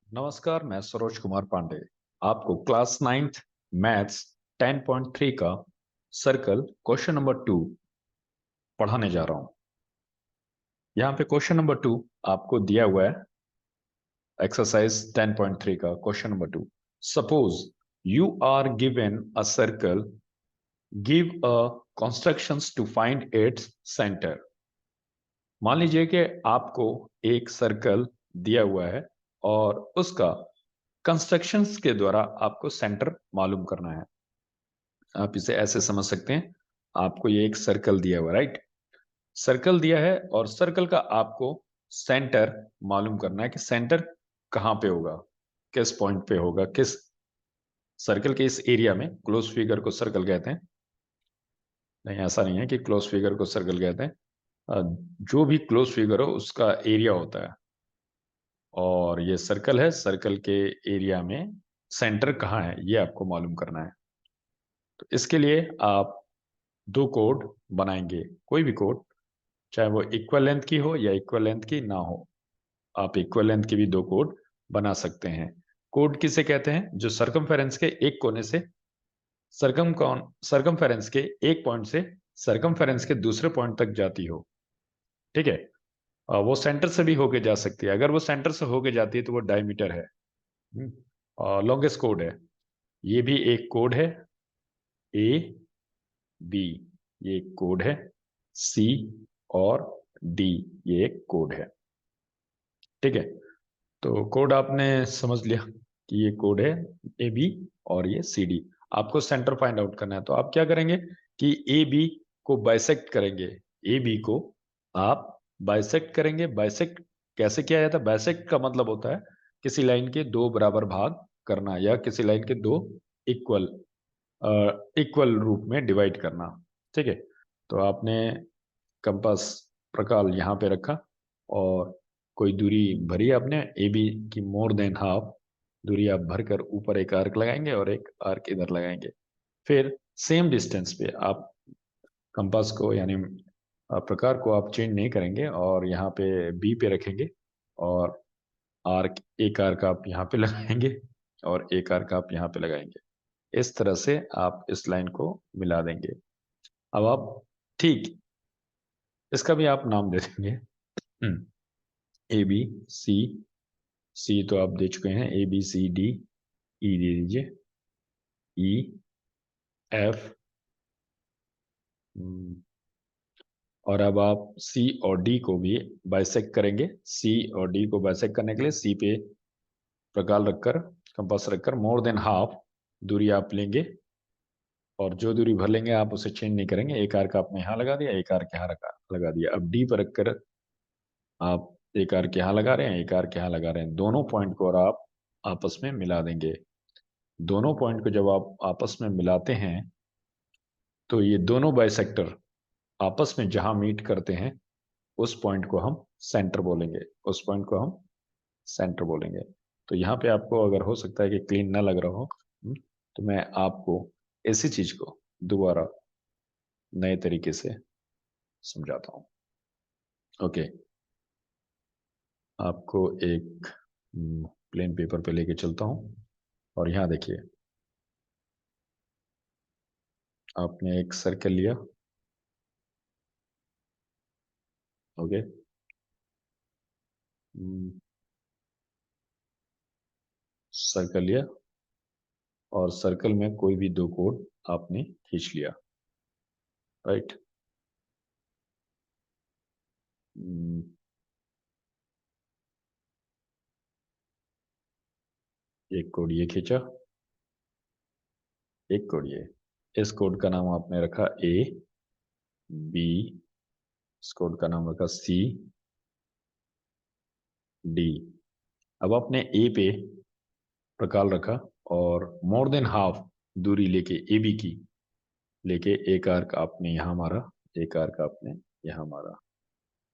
नमस्कार, मैं सरोज कुमार पांडे आपको क्लास 9th मैथ्स 10.3 का सर्कल क्वेश्चन नंबर 2 पढ़ाने जा रहा हूं। यहाँ पे क्वेश्चन नंबर 2 आपको दिया हुआ है। एक्सरसाइज 10.3 का question number 2। Suppose you are given a circle, give a constructions to find its centre. मान लीजिए कि आपको एक सर्कल दिया हुआ है और उसका कंस्ट्रक्शंस के द्वारा आपको सेंटर मालूम करना है। आप इसे ऐसे समझ सकते हैं, आपको ये एक सर्कल दिया हुआ, राइट? सर्कल दिया है और सर्कल का आपको सेंटर मालूम करना है कि सेंटर कहाँ पे होगा, किस पॉइंट पे होगा, किस सर्कल के इस एरिया में। क्लोज फिगर को सर्कल कहते हैं। नहीं, ऐसा नहीं है कि क्लोज फिगर को सर्कल कहते हैं। जो भी क्लोज फिगर हो उसका एरिया होता है, और ये सर्कल है। सर्कल के एरिया में सेंटर कहाँ है ये आपको मालूम करना है। तो इसके लिए आप दो कोड बनाएंगे, कोई भी कोड, चाहे वो इक्वल लेंथ की हो या इक्वल लेंथ की ना हो। आप इक्वल लेंथ की भी दो कोड बना सकते हैं। कोड किसे कहते हैं? जो सरकमफेरेंस के एक कोने से सरकमफेरेंस के एक पॉइंट से सरकमफेरेंस के दूसरे पॉइंट तक जाती हो। ठीक है। वो सेंटर से भी होके जा सकती है। अगर वो सेंटर से होके जाती है तो वो डायमीटर है, लॉन्गेस्ट कोड है। ये भी एक कोड है, ए बी ये एक कोड है, सी और डी ये एक कोड है। ठीक है। तो कोड आपने समझ लिया कि ये कोड है ए बी और ये सी डी। आपको सेंटर फाइंड आउट करना है, तो आप क्या करेंगे कि ए बी को बाइसेक्ट करेंगे। ए बी को आप बाइसेक्ट करेंगे। बाइसेक्ट कैसे किया जाता है? बाइसेक्ट का मतलब होता है किसी लाइन के दो बराबर भाग करना, या किसी लाइन के दो इक्वल इक्वल रूप में डिवाइड करना। ठीक है। तो आपने कंपास प्रकार यहाँ पे रखा और कोई दूरी भरी आपने ए बी की, मोर देन हाफ दूरी आप भरकर ऊपर एक आर्क लगाएंगे और एक आर्क इधर लगाएंगे। फिर सेम डिस्टेंस पे आप कंपास को, यानी प्रकार को आप चेंज नहीं करेंगे, और यहाँ पे बी पे रखेंगे और आर्क, एक आर्क आप यहाँ पे लगाएंगे और एक आर्क आप यहाँ पे लगाएंगे। इस तरह से आप इस लाइन को मिला देंगे। अब आप, ठीक, इसका भी आप नाम दे देंगे। ए बी सी, सी तो आप दे चुके हैं, ए बी सी डी, ई दे दीजिए, ई एफ, और अब आप सी और डी को भी बाइसेक्ट करेंगे। सी और डी को बाइसेक्ट करने के लिए सी पे प्रकार रखकर, कंपास रखकर मोर देन हाफ दूरी आप लेंगे, और जो दूरी भर लेंगे आप उसे चेंज नहीं करेंगे। एक आर्क आपने यहाँ लगा दिया, एक आर्क यहाँ लगा दिया। अब डी पर रखकर आप एक आर्क यहाँ लगा रहे हैं, एक आर्क यहाँ लगा रहे हैं, दोनों पॉइंट को और आप आपस में मिला देंगे। दोनों पॉइंट को जब आप आपस में मिलाते हैं तो ये दोनों बाइसेक्टर आपस में जहां मीट करते हैं उस पॉइंट को हम सेंटर बोलेंगे। उस पॉइंट को हम सेंटर बोलेंगे। तो यहाँ पे आपको अगर हो सकता है कि क्लीन ना लग रहा हो, तो मैं आपको इसी चीज को दोबारा नए तरीके से समझाता हूँ। ओके। आपको एक प्लेन पेपर पे लेके चलता हूँ, और यहाँ देखिए, आपने एक सर्कल लिया। ओके। सर्कल लिया और सर्कल में कोई भी दो कोड आपने खींच लिया, राइट? एक कोड ये खींचा, एक कोड ये। इस कोड का नाम आपने रखा ए बी, इस कोड का नाम रखा सी डी। अब आपने ए पे प्रकार रखा और मोर देन हाफ दूरी लेके ए बी की लेके एक आर्क आपने यहाँ मारा, एक आर्क आपने यहाँ मारा,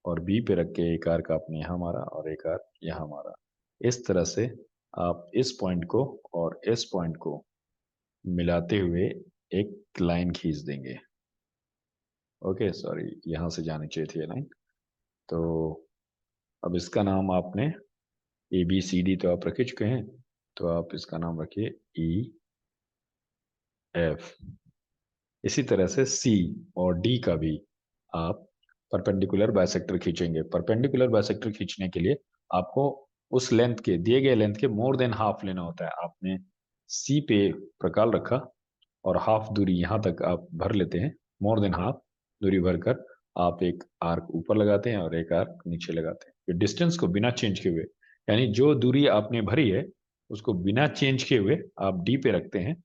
और बी पे रख के एक आर्क आपने यहाँ मारा और एक आर्क यहाँ मारा। इस तरह से आप इस पॉइंट को और इस पॉइंट को मिलाते हुए एक लाइन खींच देंगे। ओके, सॉरी, यहाँ से जानी चाहिए थी ये लाइन। तो अब इसका नाम आपने ABCD तो आप रख ही चुके हैं, तो आप इसका नाम रखिए EF। इसी तरह से C और D का भी आप परपेंडिकुलर बाइसेक्टर खींचेंगे। परपेंडिकुलर बाइसेक्टर खींचने के लिए आपको उस लेंथ के, दिए गए लेंथ के मोर देन हाफ लेना होता है। आपने C पे प्रकाल रखा और हाफ दूरी यहां तक आप भर लेते हैं, मोर देन हाफ दूरी भरकर आप एक आर्क ऊपर लगाते हैं और एक आर्क नीचे लगाते हैं। ये डिस्टेंस को बिना चेंज किए हुए, यानी जो दूरी आपने भरी है उसको बिना चेंज किए हुए आप डी पे रखते हैं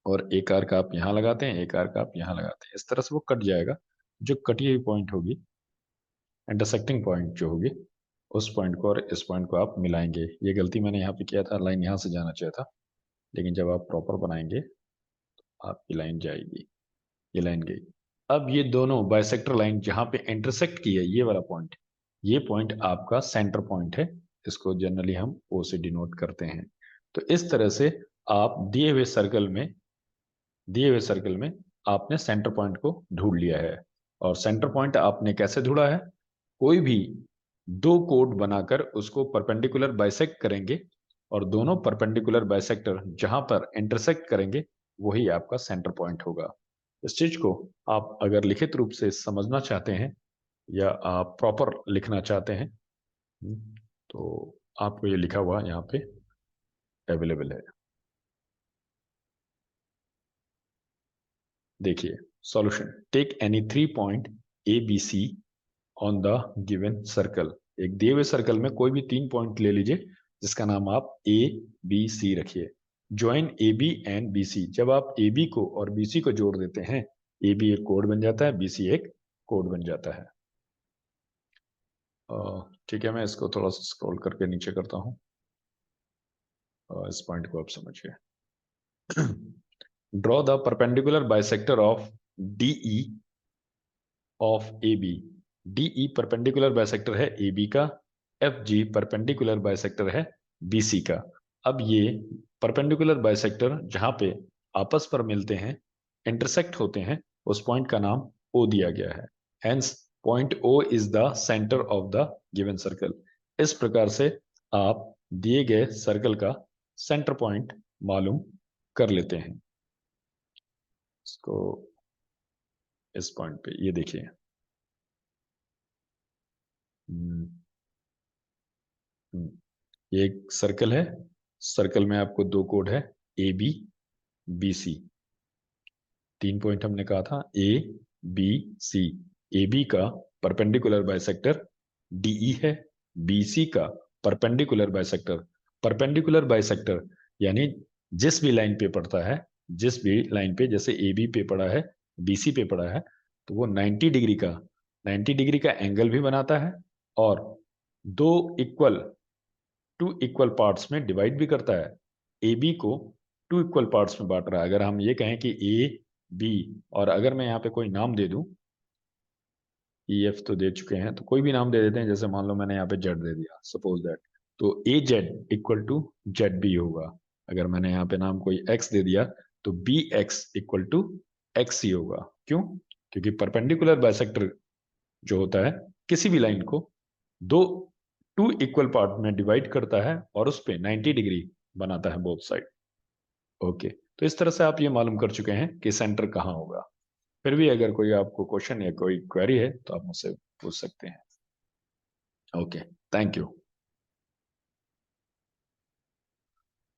और एक आर्क आप यहाँ लगाते हैं, एक आर्क आप यहाँ लगाते हैं। इस तरह से वो कट जाएगा। जो कटी हुई पॉइंट होगी, इंटरसेक्टिंग पॉइंट जो होगी, उस पॉइंट को और इस पॉइंट को आप मिलाएंगे। ये गलती मैंने यहाँ पे किया था, लाइन यहाँ से जाना चाहिए था, लेकिन जब आप प्रॉपर बनाएंगे आपकी लाइन जाएगी। ये लाइन गई। अब ये दोनों बाइसेक्टर लाइन जहां पे इंटरसेक्ट की है, ये वाला पॉइंट, ये पॉइंट आपका सेंटर पॉइंट है। इसको जनरली हम O से डिनोट करते हैं। तो इस तरह से आप दिए हुए सर्कल में आपने सेंटर पॉइंट को ढूंढ लिया है। और सेंटर पॉइंट आपने कैसे ढूंढा है? कोई भी दो कोड बनाकर उसको परपेंडिकुलर बाइसेक्ट करेंगे और दोनों परपेंडिकुलर बाइसेक्टर जहां पर इंटरसेक्ट करेंगे वही आपका सेंटर पॉइंट होगा। इस चीज को आप अगर लिखित रूप से समझना चाहते हैं या आप प्रॉपर लिखना चाहते हैं, तो आपको ये लिखा हुआ यहाँ पे अवेलेबल है। देखिए solution, take any 3 point ABC on the given circle. एक दिए हुए सर्कल में कोई भी 3 पॉइंट ले लीजिए जिसका नाम आप ABC रखिए। Join AB and BC। जब आप AB को और BC को जोड़ देते हैं, AB एक कोड बन जाता है, BC एक कोड बन जाता है। ठीक है, मैं इसको थोड़ा सा स्क्रॉल करके नीचे करता हूँ। इस पॉइंट को आप समझिए। Draw the perpendicular bisector of DE of AB। DE perpendicular bisector है AB का, FG परपेंडिकुलर बाइसेक्टर है BC का। अब ये परपेंडिकुलर बाइसेक्टर जहां पे आपस पर मिलते हैं, इंटरसेक्ट होते हैं, उस पॉइंट का नाम O दिया गया है। Hence point O is the centre of the given circle. इस प्रकार से आप दिए गए सर्कल का सेंटर पॉइंट मालूम कर लेते हैं। इसको इस पॉइंट पे ये देखिए, ये एक सर्कल है। सर्कल में आपको दो कोड है, AB BC। 3 पॉइंट हमने कहा था, ABC। AB का परपेंडिकुलर बाइसेक्टर DE है, BC का परपेंडिकुलर बाइसेक्टर। परपेंडिकुलर बाइसेक्टर यानी जिस भी लाइन पे पड़ता है, जिस भी लाइन पे, जैसे AB पे पड़ा है, BC पे पड़ा है, तो वो 90 डिग्री का एंगल भी बनाता है और दो इक्वल टू इक्वल पार्ट्स में डिवाइड भी करता है। ए बी को 2 इक्वल पार्ट्स में बांट रहा है। अगर हम ये कहें कि AB, और अगर मैं यहाँ पे कोई नाम दे दूं, EF तो दे चुके हैं, तो कोई भी नाम दे देते हैं। जैसे मान लो मैंने यहाँ पे Z दे दिया, सपोज दैट, तो AZ इक्वल टू ZB होगा। अगर मैंने यहाँ पे नाम कोई X दे दिया तो BX इक्वल टू XC होगा। क्यों? क्योंकि परपेंडिकुलर बाइसेक्टर जो होता है किसी भी लाइन को दो 2 इक्वल पार्ट में डिवाइड करता है और उस पे 90 डिग्री बनाता है बोथ साइड। ओके, तो इस तरह से आप ये मालूम कर चुके हैं कि सेंटर कहाँ होगा। फिर भी अगर कोई आपको क्वेश्चन या कोई क्वेरी है तो आप मुझसे पूछ सकते हैं। Okay, thank you.